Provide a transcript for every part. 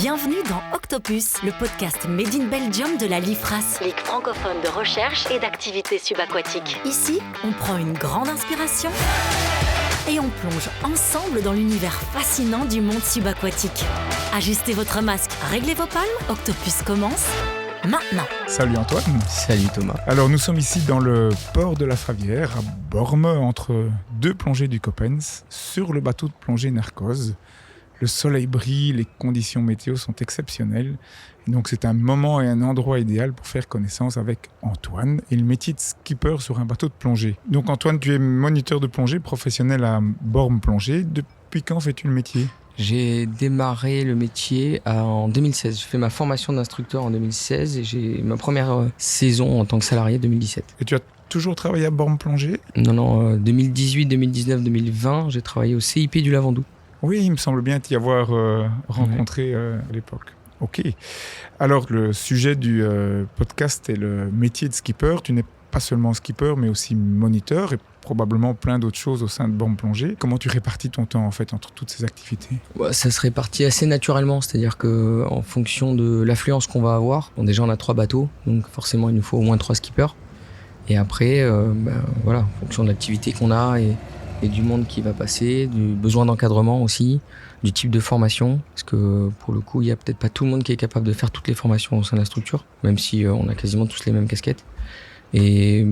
Bienvenue dans Octopus, le podcast Made in Belgium de la LIFRAS, Ligue francophone de recherche et d'activités subaquatiques. Ici, on prend une grande inspiration et on plonge ensemble dans l'univers fascinant du monde subaquatique. Ajustez votre masque, réglez vos palmes, Octopus commence maintenant. Salut Antoine. Salut Thomas. Alors nous sommes ici dans le port de la Favière, à Bormes, entre deux plongées du Coppens, sur le bateau de plongée Narcose. Le soleil brille, les conditions météo sont exceptionnelles. Et donc c'est un moment et un endroit idéal pour faire connaissance avec Antoine et le métier de skipper sur un bateau de plongée. Donc Antoine, tu es moniteur de plongée professionnel à Bormes Plongée. Depuis quand fais-tu le métier ? J'ai démarré le métier en 2016. J'ai fait ma formation d'instructeur en 2016 et j'ai ma première saison en tant que salarié en 2017. Et tu as toujours travaillé à Bormes Plongée ? Non, 2018, 2019, 2020, j'ai travaillé au CIP du Lavandou. Oui, il me semble bien t'y avoir rencontré à l'époque. Ok. Alors, le sujet du podcast est le métier de skipper. Tu n'es pas seulement skipper, mais aussi moniteur et probablement plein d'autres choses au sein de Bormes Plongée. Comment tu répartis ton temps, en fait, entre toutes ces activités ? Ça se répartit assez naturellement, c'est-à-dire qu'en fonction de l'affluence qu'on va avoir, déjà on a 3 bateaux, donc forcément il nous faut au moins 3 skippers. Et après, en fonction de l'activité qu'on a et du monde qui va passer, du besoin d'encadrement aussi, du type de formation, parce que pour le coup, il n'y a peut-être pas tout le monde qui est capable de faire toutes les formations au sein de la structure, même si on a quasiment tous les mêmes casquettes. Et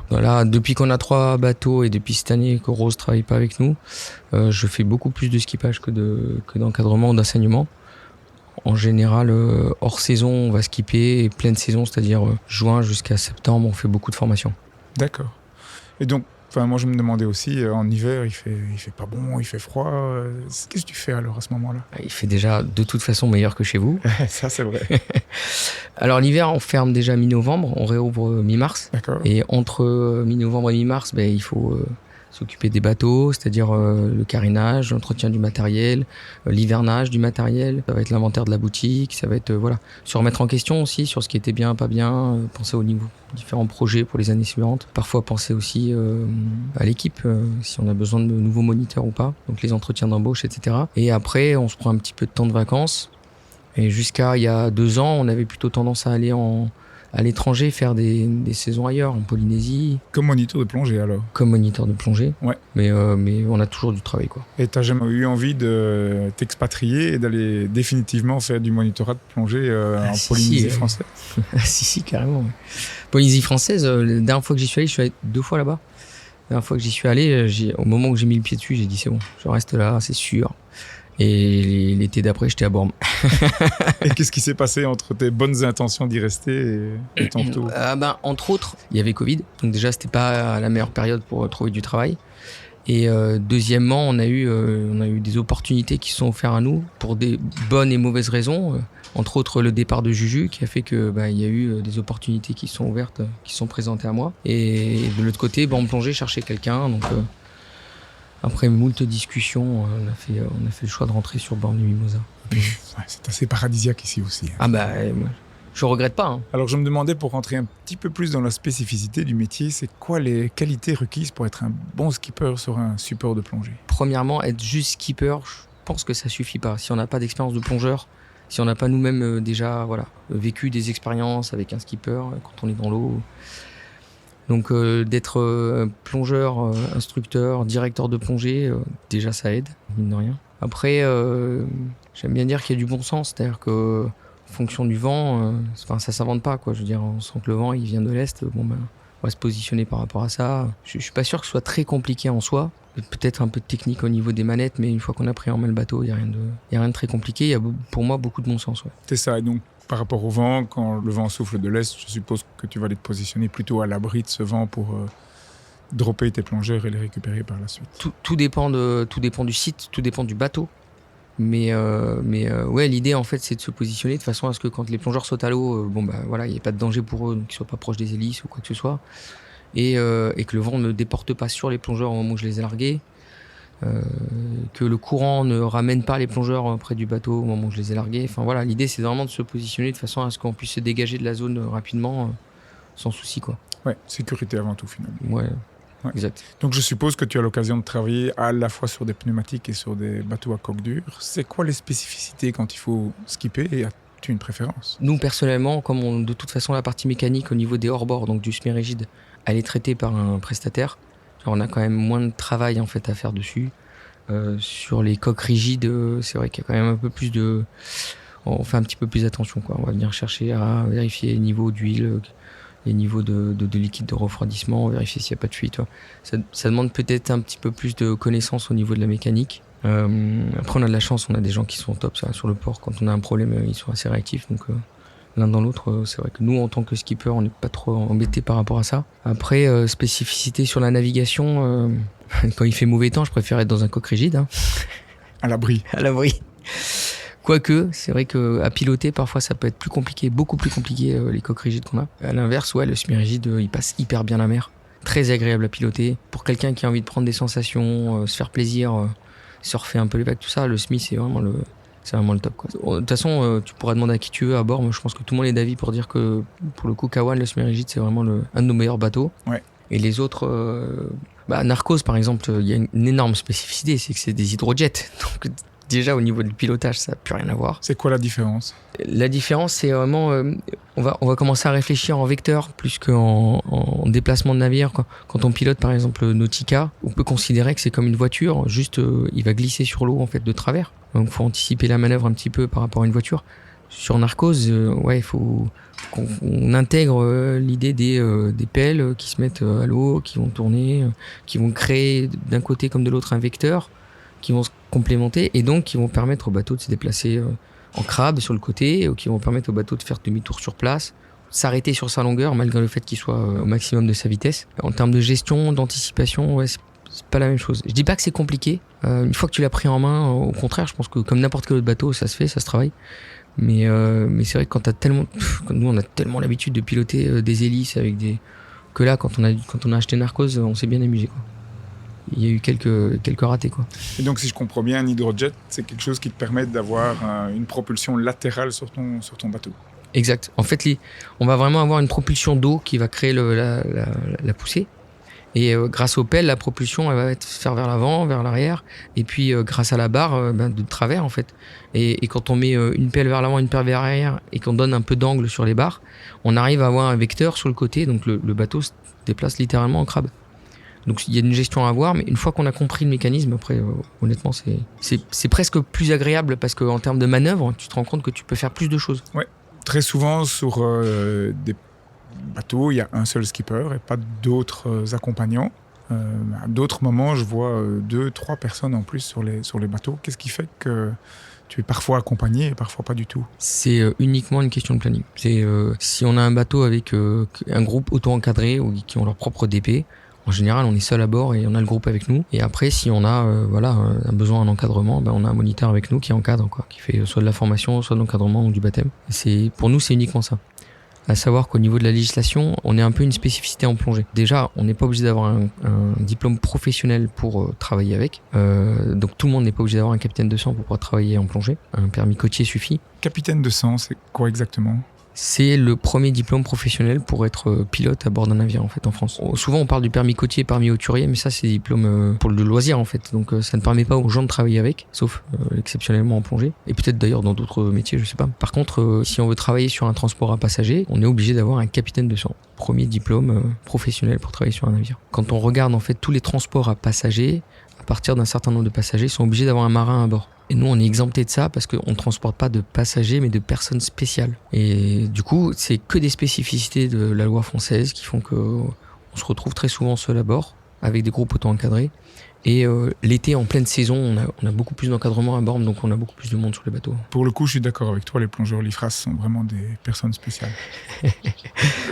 voilà, depuis qu'on a 3 bateaux et depuis cette année que Rose ne travaille pas avec nous, je fais beaucoup plus de skippage que d'encadrement ou d'enseignement. En général, hors saison, on va skipper, et pleine saison, c'est-à-dire juin jusqu'à septembre, on fait beaucoup de formations. D'accord. Et donc, moi, je me demandais aussi, en hiver, il fait pas bon, il fait froid. Qu'est-ce que tu fais alors à ce moment-là ? Il fait déjà de toute façon meilleur que chez vous. Ça, c'est vrai. Alors l'hiver, on ferme déjà mi-novembre, on réouvre mi-mars. D'accord. Et entre mi-novembre et mi-mars, il faut s'occuper des bateaux, c'est-à-dire le carénage, l'entretien du matériel, l'hivernage du matériel. Ça va être l'inventaire de la boutique, ça va être se remettre en question aussi sur ce qui était bien, pas bien, penser aux différents projets pour les années suivantes. Parfois penser aussi à l'équipe, si on a besoin de nouveaux moniteurs ou pas, donc les entretiens d'embauche, etc. Et après, on se prend un petit peu de temps de vacances. Et jusqu'à il y a 2 ans, on avait plutôt tendance à aller à l'étranger, faire des saisons ailleurs, en Polynésie. Comme moniteur de plongée alors ? Comme moniteur de plongée. Ouais. Mais on a toujours du travail, quoi. Et t'as jamais eu envie de t'expatrier et d'aller définitivement faire du monitorat de plongée en Polynésie française ? Si, carrément. Ouais. Polynésie française, la dernière fois que j'y suis allé, je suis allé 2 fois là-bas. La dernière fois que j'y suis allé, au moment où j'ai mis le pied dessus, j'ai dit c'est bon, je reste là, c'est sûr. Et l'été d'après, j'étais à Bormes. Et qu'est-ce qui s'est passé entre tes bonnes intentions d'y rester et ton retour ? Entre autres, il y avait Covid. Donc déjà, c'était pas la meilleure période pour trouver du travail. Et deuxièmement, on a eu des opportunités qui sont offertes à nous pour des bonnes et mauvaises raisons. Entre autres, le départ de Juju qui a fait que il y a eu des opportunités qui sont ouvertes, qui sont présentées à moi. Et de l'autre côté, Bormes Plongée cherchait quelqu'un. Donc après moult discussions, on a fait le choix de rentrer sur Bormes du Mimosa. C'est assez paradisiaque ici aussi. Moi, je regrette pas. Hein. Alors je me demandais, pour rentrer un petit peu plus dans la spécificité du métier, c'est quoi les qualités requises pour être un bon skipper sur un support de plongée ? Premièrement, être juste skipper, je pense que ça suffit pas. Si on n'a pas d'expérience de plongeur, si on n'a pas nous-mêmes déjà vécu des expériences avec un skipper quand on est dans l'eau. Donc d'être plongeur, instructeur, directeur de plongée, déjà ça aide, mine de rien. Après, j'aime bien dire qu'il y a du bon sens, c'est-à-dire que en fonction du vent, ça s'invente pas, quoi. Je veux dire, on sent que le vent il vient de l'est, on va se positionner par rapport à ça. Je suis pas sûr que ce soit très compliqué en soi. Peut-être un peu de technique au niveau des manettes, mais une fois qu'on a pris en main le bateau, il y a rien de très compliqué. Il y a pour moi beaucoup de bon sens. Ouais. C'est ça, et donc par rapport au vent, quand le vent souffle de l'est, je suppose que tu vas aller te positionner plutôt à l'abri de ce vent pour dropper tes plongeurs et les récupérer par la suite. Tout dépend du site, tout dépend du bateau. Mais l'idée en fait c'est de se positionner de façon à ce que quand les plongeurs sautent à l'eau, il n'y ait pas de danger pour eux, donc qu'ils soient pas proches des hélices ou quoi que ce soit, et que le vent ne déporte pas sur les plongeurs au moment où je les ai largués, que le courant ne ramène pas les plongeurs près du bateau au moment où je les ai largués. Enfin voilà, l'idée c'est vraiment de se positionner de façon à ce qu'on puisse se dégager de la zone rapidement, sans souci, quoi. Ouais, sécurité avant tout finalement. Ouais. Ouais. Exact. Donc je suppose que tu as l'occasion de travailler à la fois sur des pneumatiques et sur des bateaux à coque dure. C'est quoi les spécificités quand il faut skipper et as-tu une préférence? Nous, personnellement, comme de toute façon la partie mécanique au niveau des hors-bords, donc du semi-rigide, elle est traitée par un prestataire. Alors, on a quand même moins de travail en fait à faire dessus. Sur les coques rigides, c'est vrai qu'il y a quand même un peu plus de... On fait un petit peu plus attention, quoi. On va venir chercher à vérifier les niveaux d'huile, les niveaux de liquide de refroidissement, vérifier s'il n'y a pas de fuite. Ça demande peut-être un petit peu plus de connaissances au niveau de la mécanique. Après, on a de la chance, on a des gens qui sont top sur le port. Quand on a un problème, ils sont assez réactifs. Donc, l'un dans l'autre, c'est vrai que nous, en tant que skipper, on n'est pas trop embêtés par rapport à ça. Après, spécificité sur la navigation, quand il fait mauvais temps, je préfère être dans un coque rigide. Hein. À l'abri. À l'abri. Quoique, c'est vrai qu'à piloter, parfois, ça peut être plus compliqué, beaucoup plus compliqué, les coques rigides qu'on a. À l'inverse, ouais, le semi-rigide, il passe hyper bien la mer. Très agréable à piloter. Pour quelqu'un qui a envie de prendre des sensations, se faire plaisir, surfer un peu les vagues, tout ça, le semi, c'est vraiment le top, quoi. De toute façon, tu pourras demander à qui tu veux à bord. Moi, je pense que tout le monde est d'avis pour dire que, pour le coup, Kawan, le semi-rigide, c'est vraiment un de nos meilleurs bateaux. Ouais. Et les autres, Narcos, par exemple, il y a une énorme spécificité, c'est que c'est des hydrojets. Donc, déjà, au niveau du pilotage, ça n'a plus rien à voir. C'est quoi la différence? La différence, c'est vraiment... on va commencer à réfléchir en vecteur plus qu'en déplacement de navire. Quand on pilote, par exemple, Nautica, on peut considérer que c'est comme une voiture. Juste, il va glisser sur l'eau, en fait, de travers. Donc, il faut anticiper la manœuvre un petit peu par rapport à une voiture. Sur Narcos, il faut qu'on intègre l'idée des pelles qui se mettent à l'eau, qui vont tourner, qui vont créer d'un côté comme de l'autre un vecteur, qui vont se complémenter et donc qui vont permettre au bateau de se déplacer en crabe sur le côté, qui vont permettre au bateau de faire demi-tour sur place, s'arrêter sur sa longueur malgré le fait qu'il soit au maximum de sa vitesse. En termes de gestion, d'anticipation, ouais, c'est pas la même chose. Je dis pas que c'est compliqué. Une fois que tu l'as pris en main, au contraire, je pense que comme n'importe quel autre bateau, ça se fait, ça se travaille. Mais c'est vrai que nous on a tellement l'habitude de piloter des hélices avec que là quand on a acheté Narcos, on s'est bien amusé, quoi. Il y a eu quelques ratés, quoi. Et donc, si je comprends bien, un hydrojet, c'est quelque chose qui te permet d'avoir une propulsion latérale sur ton bateau. Exact. En fait, on va vraiment avoir une propulsion d'eau qui va créer la poussée. Et grâce aux pelles, la propulsion, elle va se faire vers l'avant, vers l'arrière. Et puis, grâce à la barre, de travers, en fait. Et quand on met une pelle vers l'avant, une pelle vers l'arrière, et qu'on donne un peu d'angle sur les barres, on arrive à avoir un vecteur sur le côté. Donc, le bateau se déplace littéralement en crabe. Donc il y a une gestion à avoir, mais une fois qu'on a compris le mécanisme, après, honnêtement, c'est presque plus agréable parce qu'en termes de manœuvre, tu te rends compte que tu peux faire plus de choses. Ouais. Très souvent, sur des bateaux, il y a un seul skipper et pas d'autres accompagnants. À d'autres moments, je vois 2-3 personnes en plus sur les bateaux. Qu'est-ce qui fait que tu es parfois accompagné et parfois pas du tout? C'est uniquement une question de planning. Si on a un bateau avec un groupe auto-encadré ou qui ont leur propre DP, en général, on est seul à bord et on a le groupe avec nous. Et après, si on a un besoin d'encadrement, on a un moniteur avec nous qui encadre, quoi, qui fait soit de la formation, soit de l'encadrement ou du baptême. Pour nous, c'est uniquement ça. À savoir qu'au niveau de la législation, on est un peu une spécificité en plongée. Déjà, on n'est pas obligé d'avoir un diplôme professionnel pour travailler avec. Donc tout le monde n'est pas obligé d'avoir un capitaine de sang pour pouvoir travailler en plongée. Un permis côtier suffit. Capitaine de sang, c'est quoi exactement? C'est le premier diplôme professionnel pour être pilote à bord d'un navire, en fait, en France. Souvent, on parle du permis côtier, permis hauturier, mais ça, c'est des diplômes pour le loisir, en fait. Donc, ça ne permet pas aux gens de travailler avec, sauf exceptionnellement en plongée. Et peut-être d'ailleurs dans d'autres métiers, je sais pas. Par contre, si on veut travailler sur un transport à passagers, on est obligé d'avoir un capitaine de sang. Premier diplôme professionnel pour travailler sur un navire. Quand on regarde, en fait, tous les transports à passagers, à partir d'un certain nombre de passagers, sont obligés d'avoir un marin à bord. Et nous, on est exempté de ça parce qu'on ne transporte pas de passagers, mais de personnes spéciales. Et du coup, c'est que des spécificités de la loi française qui font qu'on se retrouve très souvent seul à bord, avec des groupes auto-encadrés. Et l'été, en pleine saison, on a beaucoup plus d'encadrement à bord, donc on a beaucoup plus de monde sur les bateaux. Pour le coup, je suis d'accord avec toi, les plongeurs Lifras sont vraiment des personnes spéciales.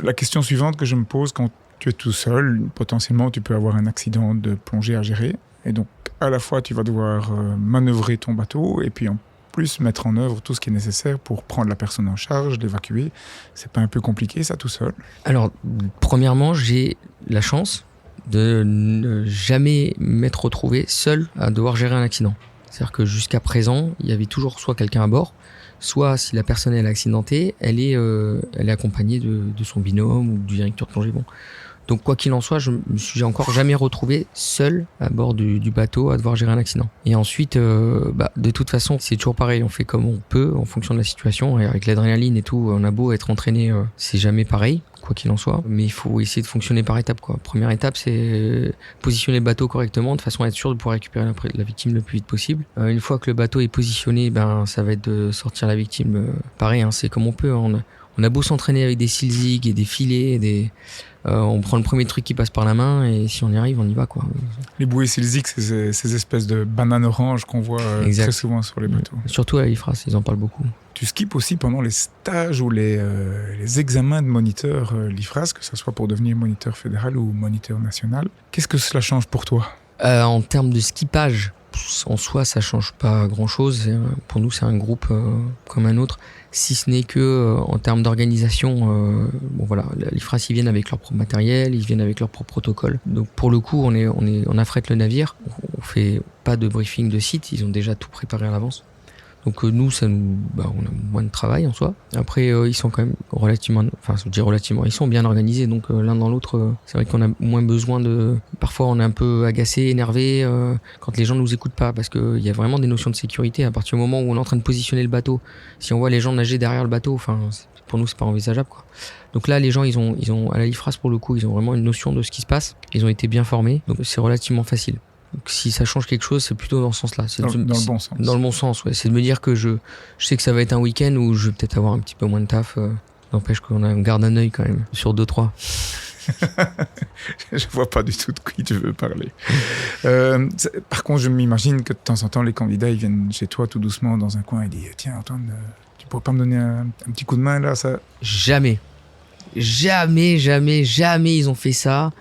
La question suivante que je me pose, quand tu es tout seul, potentiellement, tu peux avoir un accident de plongée à gérer. Et donc, à la fois, tu vas devoir manœuvrer ton bateau et puis en plus mettre en œuvre tout ce qui est nécessaire pour prendre la personne en charge, l'évacuer. C'est pas un peu compliqué, ça, tout seul? Alors, premièrement, j'ai la chance de ne jamais m'être retrouvé seul à devoir gérer un accident. C'est-à-dire que jusqu'à présent, il y avait toujours soit quelqu'un à bord, soit si la personne est accidentée, elle est accompagnée de son binôme ou du directeur de plongée. Bon. Donc quoi qu'il en soit, je me suis encore jamais retrouvé seul à bord du bateau à devoir gérer un accident. Et ensuite, de toute façon, c'est toujours pareil, on fait comme on peut en fonction de la situation. Et avec l'adrénaline et tout, on a beau être entraîné, c'est jamais pareil, quoi qu'il en soit. Mais il faut essayer de fonctionner par étapes, quoi. Première étape, c'est positionner le bateau correctement de façon à être sûr de pouvoir récupérer la victime le plus vite possible. Une fois que le bateau est positionné, ça va être de sortir la victime. Pareil, c'est comme on peut. On a beau s'entraîner avec des silzig et des filets, on prend le premier truc qui passe par la main et si on y arrive, on y va, quoi. Les bouées silzig, c'est ces espèces de bananes oranges qu'on voit très souvent sur les bateaux. Surtout à la Lifras, ils en parlent beaucoup. Tu skippes aussi pendant les stages ou les examens de moniteur Lifras, que ce soit pour devenir moniteur fédéral ou moniteur national. Qu'est-ce que cela change pour toi ? En termes de skippage, en soi, ça change pas grand-chose. Pour nous, c'est un groupe comme un autre. Si ce n'est que en termes d'organisation, la Lifras, ils viennent avec leur propre matériel, ils viennent avec leur propre protocole. Donc pour le coup, on affrète le navire, on fait pas de briefing de site, ils ont déjà tout préparé à l'avance. Donc nous, on a moins de travail en soi. Après, ils sont quand même ils sont bien organisés. Donc l'un dans l'autre, c'est vrai qu'on a moins besoin Parfois, on est un peu agacé, énervé quand les gens nous écoutent pas, parce qu'il y a vraiment des notions de sécurité. À partir du moment où on est en train de positionner le bateau, si on voit les gens nager derrière le bateau, pour nous, c'est pas envisageable, quoi. Donc là, les gens, ils ont à la Lifras, pour le coup, ils ont vraiment une notion de ce qui se passe. Ils ont été bien formés, donc c'est relativement facile. Donc, si ça change quelque chose, c'est plutôt dans ce sens-là. Dans le bon sens. Dans le bon sens, ouais. C'est de me dire que je sais que ça va être un week-end où je vais peut-être avoir un petit peu moins de taf. N'empêche qu'on garde un œil quand même sur 2-3. Je vois pas du tout de qui tu veux parler. Par contre, je m'imagine que de temps en temps, les candidats, ils viennent chez toi tout doucement dans un coin et disent « Tiens, Antoine, tu pourrais pas me donner un petit coup de main là ça... » Jamais ils ont fait ça.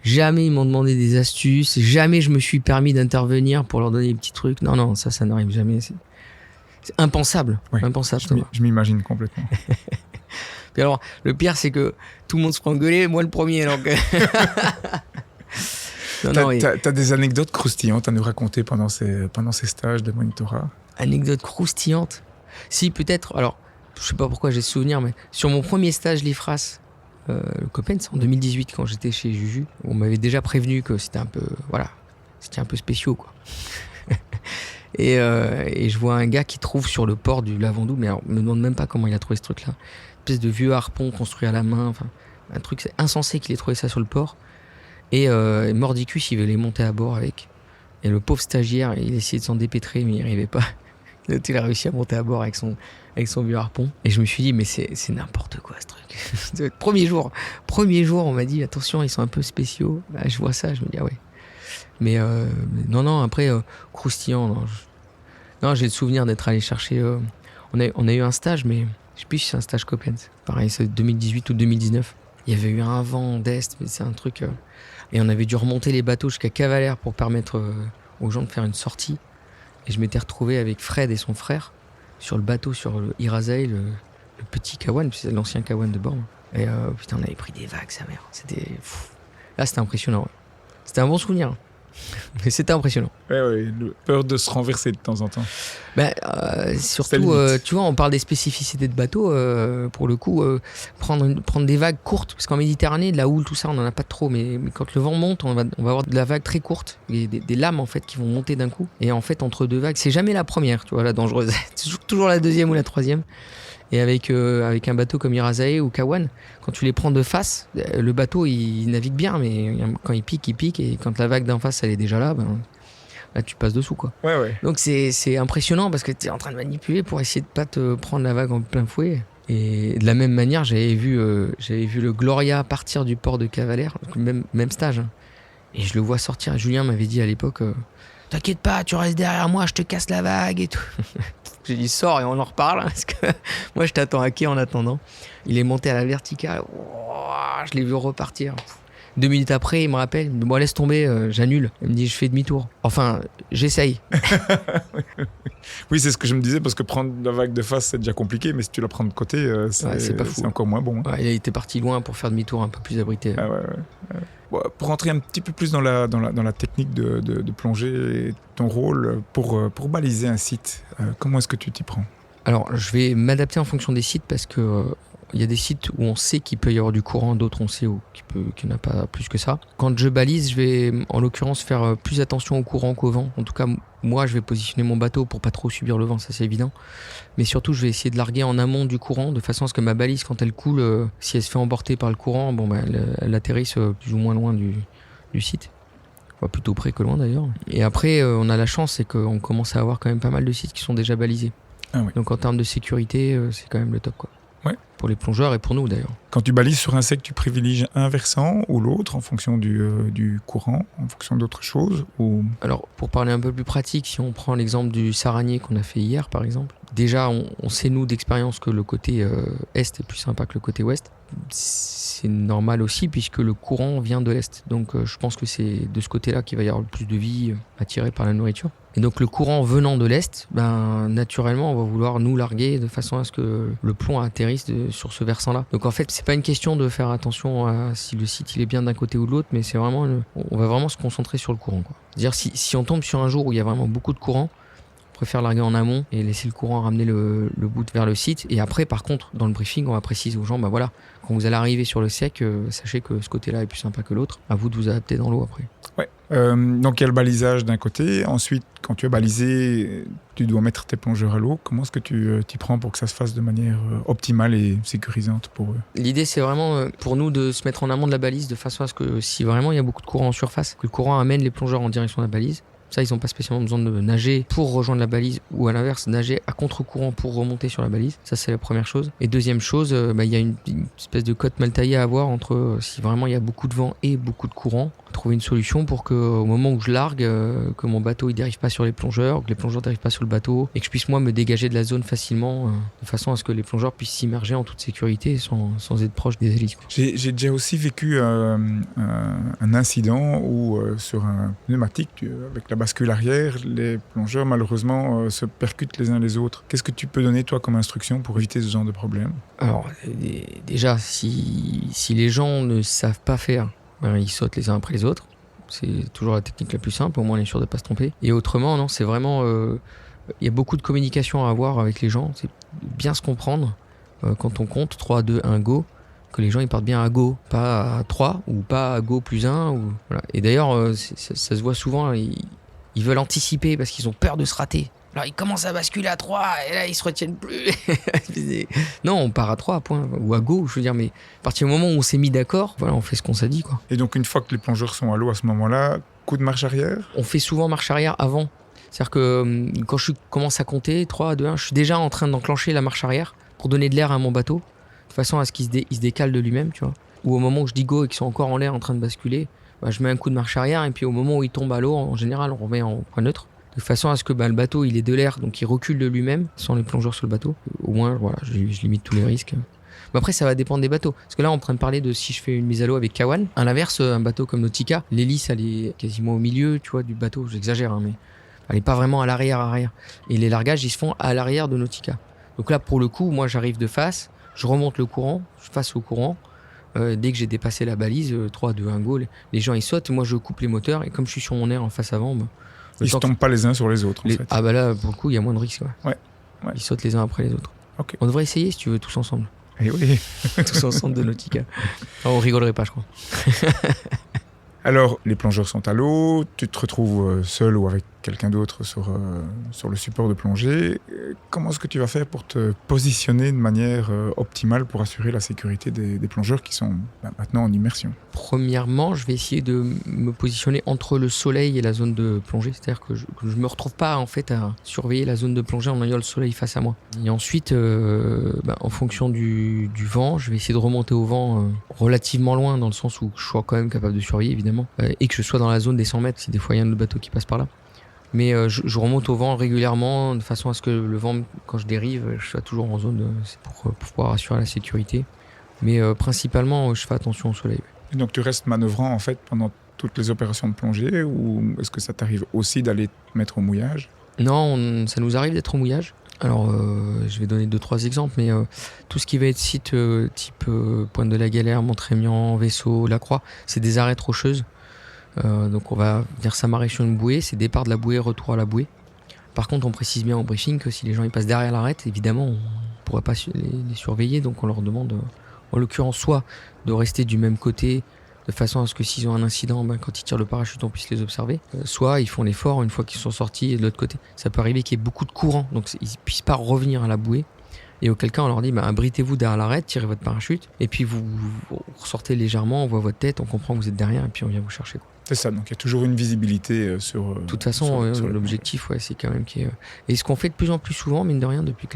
Jamais ils m'ont demandé des astuces. Jamais je me suis permis d'intervenir pour leur donner des petits trucs. Non, ça n'arrive jamais. C'est impensable. Oui, impensable. Je m'imagine complètement. Puis alors, le pire, c'est que tout le monde se prend engueuler, moi le premier. Donc... T'as des anecdotes croustillantes à nous raconter pendant ces stages de monitorat ? Anecdotes croustillantes ? Si, peut-être. Alors, je sais pas pourquoi j'ai ce souvenir, mais sur mon premier stage Lifras, le Coppens, en 2018, quand j'étais chez Juju, on m'avait déjà prévenu que c'était un peu spéciaux, quoi. et je vois un gars qui trouve sur le port du Lavandou, mais alors, me demande même pas comment il a trouvé ce truc-là. Une espèce de vieux harpon construit à la main, un truc, c'est insensé qu'il ait trouvé ça sur le port. Et mordicus, il veut les monter à bord avec. Et le pauvre stagiaire, il essayait de s'en dépêtrer, mais il n'y arrivait pas. Il a réussi à monter à bord avec son vieux harpon. Et je me suis dit, mais c'est n'importe quoi ce truc. Premier jour, on m'a dit, attention, ils sont un peu spéciaux. Bah, je vois ça, je me dis, ah ouais. Mais non, après, croustillant, non, j'ai le souvenir d'être allé chercher... On a eu un stage, mais je sais plus si c'est un stage Coppens. Pareil, c'est 2018 ou 2019. Il y avait eu un vent d'est, mais c'est un truc... Et on avait dû remonter les bateaux jusqu'à Cavalère pour permettre aux gens de faire une sortie. Et je m'étais retrouvé avec Fred et son frère sur le bateau, sur le Irasaï, le petit Kawan, puis c'est l'ancien Kawan de Borne. Et putain, on avait pris des vagues, sa mère. C'était fou. Là, c'était impressionnant. Ouais. C'était un bon souvenir. Mais c'était impressionnant. Ouais, peur de se renverser de temps en temps. Surtout, tu vois, on parle des spécificités de bateau. Pour le coup, prendre des vagues courtes, parce qu'en Méditerranée, de la houle, tout ça, on n'en a pas trop. Mais quand le vent monte, on va avoir de la vague très courte, et des lames en fait qui vont monter d'un coup. Et en fait, entre deux vagues, c'est jamais la première, tu vois, la dangereuse. C'est toujours la deuxième ou la troisième. Et avec un bateau comme Irasaï ou Kawan, quand tu les prends de face, le bateau il navigue bien, mais quand il pique, et quand la vague d'en face elle est déjà là, là tu passes dessous, quoi. Ouais. Donc c'est impressionnant parce que tu es en train de manipuler pour essayer de pas te prendre la vague en plein fouet. Et de la même manière, j'avais vu le Gloria partir du port de Cavalère, même stage. Hein. Et je le vois sortir. Julien m'avait dit à l'époque, t'inquiète pas, tu restes derrière moi, je te casse la vague et tout. J'ai dit sors et on en reparle, parce que moi je t'attends à quai en attendant. Il est monté à la verticale, je l'ai vu repartir. 2 minutes après, il me rappelle, bon laisse tomber, j'annule. Il me dit je fais demi-tour. Enfin, j'essaye. Oui, c'est ce que je me disais, parce que prendre la vague de face c'est déjà compliqué, mais si tu la prends de côté, c'est encore moins bon. Ouais, il était parti loin pour faire demi-tour un peu plus abrité. Ah ouais. Bon, pour rentrer un petit peu plus dans la technique de plongée et ton rôle pour baliser un site, comment est-ce que tu t'y prends ? Alors, je vais m'adapter en fonction des sites parce que il y a des sites où on sait qu'il peut y avoir du courant, d'autres on sait qu'il n'y en a pas plus que ça. Quand je balise, je vais en l'occurrence faire plus attention au courant qu'au vent. En tout cas, moi, je vais positionner mon bateau pour pas trop subir le vent, ça c'est évident. Mais surtout, je vais essayer de larguer en amont du courant, de façon à ce que ma balise, quand elle coule, si elle se fait emporter par le courant, elle atterrisse plus ou moins loin du site. Plutôt près que loin d'ailleurs. Et après, on a la chance, c'est qu'on commence à avoir quand même pas mal de sites qui sont déjà balisés. Ah oui. Donc en termes de sécurité, c'est quand même le top, quoi. Ouais. Pour les plongeurs et pour nous d'ailleurs. Quand tu balises sur un sec, tu privilégies un versant ou l'autre en fonction du courant, en fonction d'autres choses ou... Alors pour parler un peu plus pratique, si on prend l'exemple du Saranier qu'on a fait hier par exemple, déjà on sait nous d'expérience que le côté est est plus sympa que le côté ouest. C'est normal aussi puisque le courant vient de l'est. Donc je pense que c'est de ce côté-là qu'il va y avoir le plus de vie attirée par la nourriture. Et donc le courant venant de l'est, naturellement on va vouloir nous larguer de façon à ce que le plomb atterrisse sur ce versant-là. Donc en fait c'est pas une question de faire attention à si le site il est bien d'un côté ou de l'autre, mais c'est vraiment on va vraiment se concentrer sur le courant, quoi. C'est-à-dire si on tombe sur un jour où il y a vraiment beaucoup de courant, on préfère larguer en amont et laisser le courant ramener le bout vers le site. Et après par contre dans le briefing on va préciser aux gens, voilà, quand vous allez arriver sur le sec, sachez que ce côté-là est plus sympa que l'autre. À vous de vous adapter dans l'eau après. Ouais. Donc il y a le balisage d'un côté. Ensuite, quand tu as balisé, tu dois mettre tes plongeurs à l'eau. Comment est-ce que tu t'y prends pour que ça se fasse de manière optimale et sécurisante pour eux? L'idée, c'est vraiment pour nous de se mettre en amont de la balise de façon à ce que si vraiment il y a beaucoup de courant en surface, que le courant amène les plongeurs en direction de la balise. Ça, ils n'ont pas spécialement besoin de nager pour rejoindre la balise ou à l'inverse, nager à contre-courant pour remonter sur la balise. Ça, c'est la première chose. Et deuxième chose, il y a une espèce de cote mal taillée à avoir entre si vraiment il y a beaucoup de vent et beaucoup de courant. Trouver une solution pour qu'au moment où je largue, que mon bateau il dérive pas sur les plongeurs, que les plongeurs dérivent pas sur le bateau et que je puisse moi me dégager de la zone facilement de façon à ce que les plongeurs puissent s'immerger en toute sécurité sans être proche des hélices. J'ai déjà aussi vécu un incident où sur un pneumatique avec la bascule arrière, les plongeurs malheureusement se percutent les uns les autres. Qu'est-ce que tu peux donner toi comme instruction pour éviter ce genre de problème? Alors déjà si les gens ne savent pas faire, ils sautent les uns après les autres. C'est toujours la technique la plus simple, au moins on est sûr de ne pas se tromper. Et autrement, non, c'est vraiment... y a beaucoup de communication à avoir avec les gens. C'est bien se comprendre quand on compte 3, 2, 1, go, que les gens ils partent bien à go, pas à 3 ou pas à go plus 1. Voilà. Et d'ailleurs, ça se voit souvent, ils veulent anticiper parce qu'ils ont peur de se rater. Alors ils commencent à basculer à 3 et là ils se retiennent plus. Non, on part à 3 points ou à go, je veux dire, mais à partir du moment où on s'est mis d'accord, voilà, on fait ce qu'on s'est dit, quoi. Et donc une fois que les plongeurs sont à l'eau à ce moment-là, coup de marche arrière? On fait souvent marche arrière avant. C'est-à-dire que quand je commence à compter 3, 2, 1, je suis déjà en train d'enclencher la marche arrière pour donner de l'air à mon bateau, de façon à ce qu'il se décale de lui-même, tu vois. Ou au moment où je dis go et qu'ils sont encore en l'air en train de basculer, je mets un coup de marche arrière et puis au moment où ils tombent à l'eau, en général, on remet en point neutre. De façon à ce que le bateau il est de l'air, donc il recule de lui-même sans les plongeurs sur le bateau. Au moins, voilà, je limite tous les risques. Mais après, ça va dépendre des bateaux. Parce que là, on est en train de parler de si je fais une mise à l'eau avec Kawan. À l'inverse, un bateau comme Nautica, l'hélice, elle est quasiment au milieu, tu vois, du bateau. J'exagère, mais elle n'est pas vraiment à l'arrière. Et les largages, ils se font à l'arrière de Nautica. Donc là, pour le coup, moi, j'arrive de face, je remonte le courant, je face au courant. Dès que j'ai dépassé la balise, 3, 2, 1, go, les gens, ils sautent. Moi, je coupe les moteurs. Et comme je suis sur mon air en face avant... Ils ne se tombent pas les uns sur les autres, en fait. Ah là, pour le coup, il y a moins de risques. Ouais. Ils sautent les uns après les autres. Okay. On devrait essayer, si tu veux, tous ensemble. Eh oui. Tous ensemble de Nautica. On rigolerait pas, je crois. Alors, les plongeurs sont à l'eau, tu te retrouves seul ou avec quelqu'un d'autre sur le support de plongée. Comment est-ce que tu vas faire pour te positionner de manière optimale pour assurer la sécurité des plongeurs qui sont maintenant en immersion? Premièrement, je vais essayer de me positionner entre le soleil et la zone de plongée. C'est-à-dire que je me retrouve pas en fait à surveiller la zone de plongée en ayant le soleil face à moi. Et ensuite, en fonction du vent, je vais essayer de remonter au vent relativement loin, dans le sens où je sois quand même capable de surveiller évidemment, et que je sois dans la zone des 100 mètres si des fois il y a un autre bateau qui passe par là. Mais je remonte au vent régulièrement de façon à ce que le vent, quand je dérive, je sois toujours en zone pour pouvoir assurer la sécurité. Mais principalement, je fais attention au soleil. Et donc tu restes manœuvrant en fait pendant toutes les opérations de plongée, ou est-ce que ça t'arrive aussi d'aller te mettre au mouillage? Non, ça nous arrive d'être au mouillage. Alors je vais donner 2-3 exemples, mais tout ce qui va être site type Pointe de la Galère, Montrémian, Vaisseau, La Croix, c'est des arêtes rocheuses. Donc on va venir s'amarrer sur une bouée, c'est départ de la bouée, retour à la bouée. Par contre, on précise bien au briefing que si les gens ils passent derrière l'arête, évidemment, on ne pourrait pas les surveiller. Donc on leur demande, en l'occurrence, soit de rester du même côté, de façon à ce que s'ils ont un incident, quand ils tirent le parachute, on puisse les observer. Soit ils font l'effort une fois qu'ils sont sortis de l'autre côté. Ça peut arriver qu'il y ait beaucoup de courant, donc ils ne puissent pas revenir à la bouée. Et auquel cas, on leur dit, abritez-vous derrière l'arête, tirez votre parachute, et puis vous ressortez légèrement, on voit votre tête, on comprend que vous êtes derrière, et puis on vient vous chercher. C'est ça, donc il y a toujours une visibilité sur... De toute façon, sur l'objectif, c'est quand même qu'il y ait... Et ce qu'on fait de plus en plus souvent, mine de rien, depuis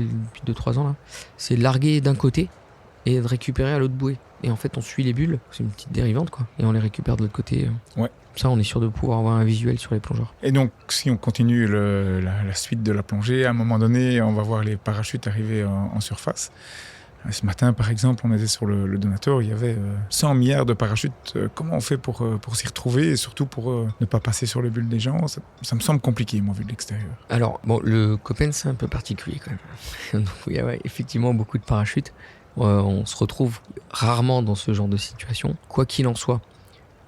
2-3 ans, là, c'est de larguer d'un côté et de récupérer à l'autre bouée. Et en fait, on suit les bulles, c'est une petite dérivante, quoi, et on les récupère de l'autre côté. Ouais. Ça, on est sûr de pouvoir avoir un visuel sur les plongeurs. Et donc, si on continue la suite de la plongée, à un moment donné, on va voir les parachutes arriver en surface. Ce matin, par exemple, on était sur le Donator, il y avait 100 milliards de parachutes. Comment on fait pour s'y retrouver et surtout pour ne pas passer sur les bulles des gens? Ça me semble compliqué, moi, vu de l'extérieur. Alors, le Copen, c'est un peu particulier quand même. Donc, il y a effectivement beaucoup de parachutes. On se retrouve rarement dans ce genre de situation. Quoi qu'il en soit,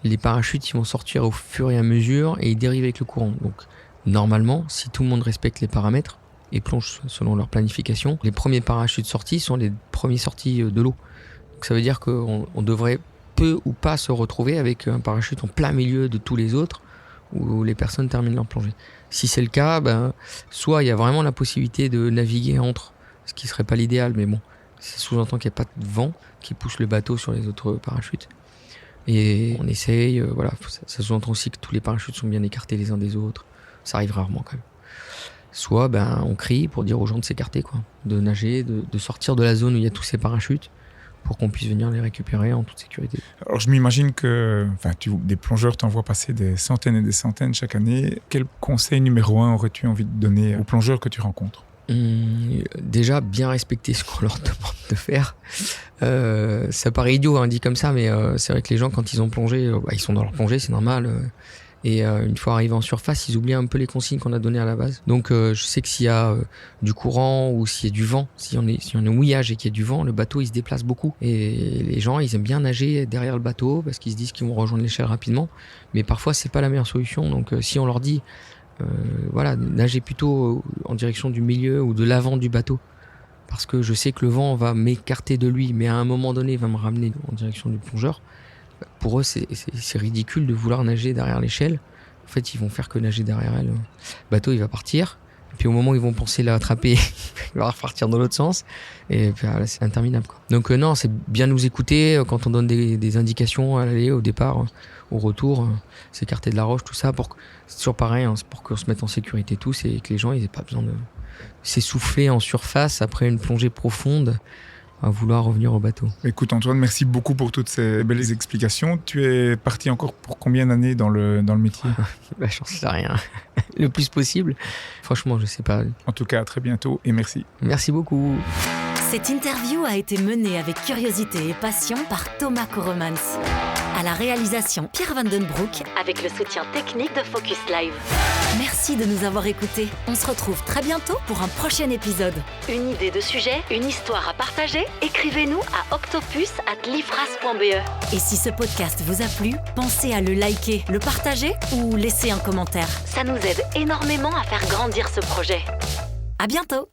les parachutes ils vont sortir au fur et à mesure et ils dérivent avec le courant. Donc normalement, si tout le monde respecte les paramètres et plonge selon leur planification, les premiers parachutes sortis sont les premiers sortis de l'eau. Donc ça veut dire qu'on devrait peu ou pas se retrouver avec un parachute en plein milieu de tous les autres où les personnes terminent leur plongée. Si c'est le cas, soit il y a vraiment la possibilité de naviguer entre, ce qui serait pas l'idéal, mais bon, ça sous-entend qu'il n'y a pas de vent qui pousse le bateau sur les autres parachutes. Et on essaye, ça sous-entend aussi que tous les parachutes sont bien écartés les uns des autres. Ça arrive rarement quand même. Soit on crie pour dire aux gens de s'écarter, quoi, de nager, de sortir de la zone où il y a tous ces parachutes pour qu'on puisse venir les récupérer en toute sécurité. Alors je m'imagine que des plongeurs t'en voient passer des centaines et des centaines chaque année. Quel conseil numéro 1 aurais-tu envie de donner aux plongeurs que tu rencontres ? Déjà, bien respecter ce qu'on leur demande de faire. Ça paraît idiot, dit comme ça, mais c'est vrai que les gens, quand ils ont plongé, ils sont dans leur plongée, c'est normal. Et une fois arrivés en surface, ils oublient un peu les consignes qu'on a données à la base. Donc je sais que s'il y a du courant ou s'il y a du vent, s'il y a un mouillage et qu'il y a du vent, le bateau il se déplace beaucoup. Et les gens, ils aiment bien nager derrière le bateau parce qu'ils se disent qu'ils vont rejoindre l'échelle rapidement. Mais parfois, c'est pas la meilleure solution. Donc si on leur dit nager plutôt en direction du milieu ou de l'avant du bateau, parce que je sais que le vent va m'écarter de lui, mais à un moment donné il va me ramener en direction du plongeur. Pour eux c'est ridicule de vouloir nager derrière l'échelle. En fait ils vont faire que nager derrière elle. Le bateau il va partir, et puis au moment où ils vont penser l'attraper il va repartir dans l'autre sens, et puis, là, c'est interminable, quoi. Donc non, c'est bien nous écouter quand on donne des indications à l'aller, au départ, au retour, s'écarter de la roche, tout ça, c'est toujours pareil, c'est pour qu'on se mette en sécurité tous et que les gens ils aient pas besoin de s'essouffler en surface après une plongée profonde à vouloir revenir au bateau. Écoute Antoine, merci beaucoup pour toutes ces belles explications. Tu es parti encore pour combien d'années dans le métier ? J'en sais rien. Le plus possible. Franchement, je sais pas. En tout cas, à très bientôt et merci. Merci beaucoup. Cette interview a été menée avec curiosité et passion par Thomas Koremans. À la réalisation, Pierre Vandenbroek, avec le soutien technique de Focus Live. Merci de nous avoir écoutés. On se retrouve très bientôt pour un prochain épisode. Une idée de sujet, une histoire à partager ? Écrivez-nous à octopus@lifras.be. Et si ce podcast vous a plu, pensez à le liker, le partager ou laisser un commentaire. Ça nous aide énormément à faire grandir ce projet. À bientôt.